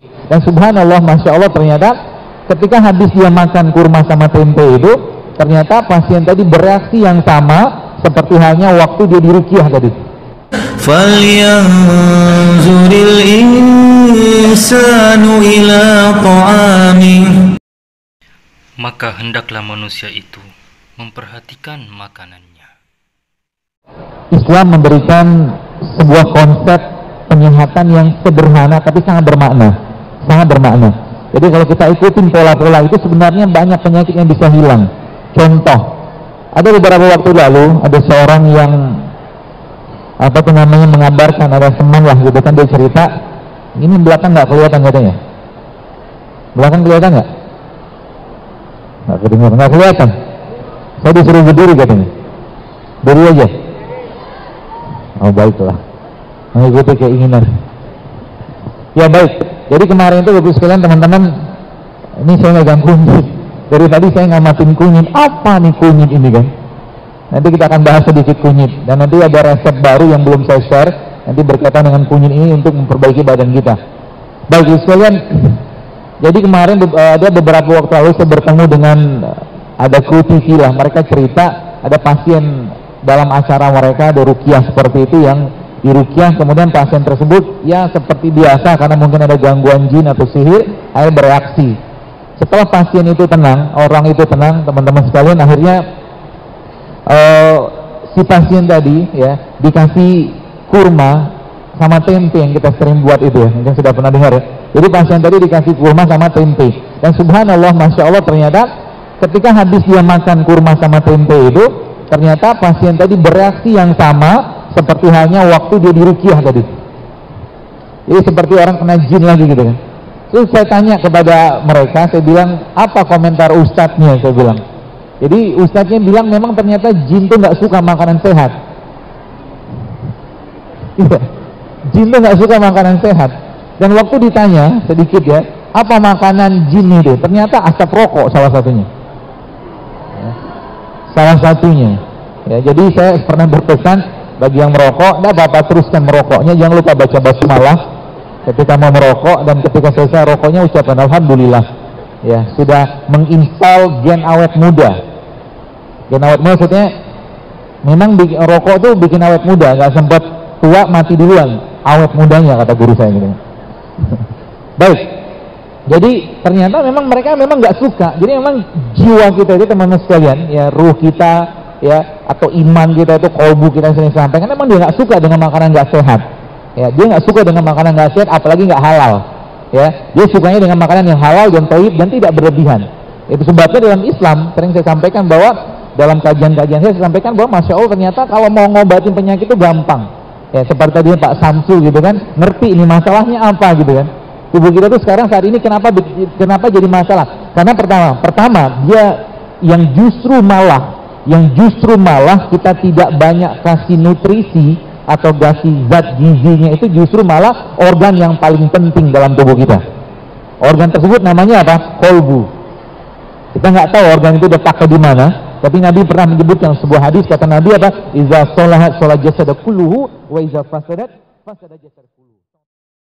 Dan subhanallah, masya Allah, ternyata ketika habis dia makan kurma sama tempe itu, ternyata pasien tadi bereaksi yang sama seperti halnya waktu dia diruqyah tadi. Falyanzuril insanu ila ta'amih. Maka hendaklah manusia itu memperhatikan makanannya. Islam memberikan sebuah konsep penyehatan yang sederhana tapi sangat bermakna. Sangat bermakna. Jadi kalau kita ikutin pola-pola itu, sebenarnya banyak penyakit yang bisa hilang. Contoh, ada beberapa waktu lalu ada seorang yang mengabarkan, ada teman lah gitu kan, dia cerita, ini belakang nggak kelihatan katanya. Belakang kelihatan nggak? Nggak kedengar, nggak kelihatan. Saya disuruh berdiri katanya. Berdiri aja. Oh baiklah, mengikuti keinginan. Ya baik. Jadi kemarin itu Bapak sekalian, teman-teman, ini saya megang kunyit. Dari tadi saya ngamatin kunyit. Apa nih kunyit ini kan? Nanti kita akan bahas sedikit kunyit. Dan nanti ada resep baru yang belum saya share. Nanti berkaitan dengan kunyit ini untuk memperbaiki badan kita. Baik Bapak sekalian. Jadi kemarin ada beberapa waktu lalu saya bertemu dengan ada kru TV lah. Mereka cerita ada pasien dalam acara mereka, ada ruqyah seperti itu, yang diruqyah, kemudian pasien tersebut ya seperti biasa karena mungkin ada gangguan jin atau sihir, akhirnya bereaksi. Setelah pasien itu tenang, orang itu tenang, teman-teman sekalian, akhirnya si pasien tadi ya dikasih kurma sama tempe yang kita sering buat itu ya, mungkin sudah pernah dengar ya. Jadi pasien tadi dikasih kurma sama tempe, dan subhanallah, masya Allah, ternyata ketika habis dia makan kurma sama tempe itu, ternyata pasien tadi bereaksi yang sama seperti halnya waktu dia diruqyah tadi. Jadi seperti orang kena jin lagi gitu kan. Terus saya tanya kepada mereka, saya bilang, apa komentar ustadznya? Saya bilang. Jadi ustadznya bilang memang ternyata jin tuh nggak suka makanan sehat. Iya, jin tuh nggak suka makanan sehat. Dan waktu ditanya sedikit ya, apa makanan jin itu? Ternyata asap rokok salah satunya. Ya, salah satunya. Ya, jadi saya pernah berpesan, bagi yang merokok, dah Bapak teruskan merokoknya, jangan lupa baca basmalah ketika mau merokok, dan ketika selesai rokoknya ucapkan alhamdulillah. Ya, sudah menginstal gen awet muda. Gen awet muda maksudnya memang rokok tuh bikin awet muda, nggak sempat tua mati duluan, awet mudanya kata guru saya gitu. Baik. Jadi ternyata memang mereka memang nggak suka. Jadi memang jiwa kita itu, teman-teman sekalian, ya ruh kita ya, atau iman kita itu, kolbu kita sering sampaikan, memang dia nggak suka dengan makanan nggak sehat. Ya, dia nggak suka dengan makanan nggak sehat, apalagi nggak halal. Ya, dia sukanya dengan makanan yang halal dan thayyib dan tidak berlebihan. Itu sebabnya dalam Islam sering saya sampaikan bahwa dalam kajian-kajian saya sampaikan bahwa masya Allah, ternyata kalau mau ngobatin penyakit itu gampang. Ya, seperti tadi Pak Samsul gitu kan, ngerti ini masalahnya apa gitu kan. Tubuh kita tuh sekarang saat ini kenapa jadi masalah? Karena pertama dia yang justru malah kita tidak banyak kasih nutrisi atau kasih zat gizinya, itu justru malah organ yang paling penting dalam tubuh kita. Organ tersebut namanya apa? Kolbu. Kita nggak tahu organ itu dipakai di mana, tapi Nabi pernah menyebutkan sebuah hadis, kata Nabi apa? Iza sholahat sholat jasad kulluhu wa iza fasadat fasada jasad kulluhu.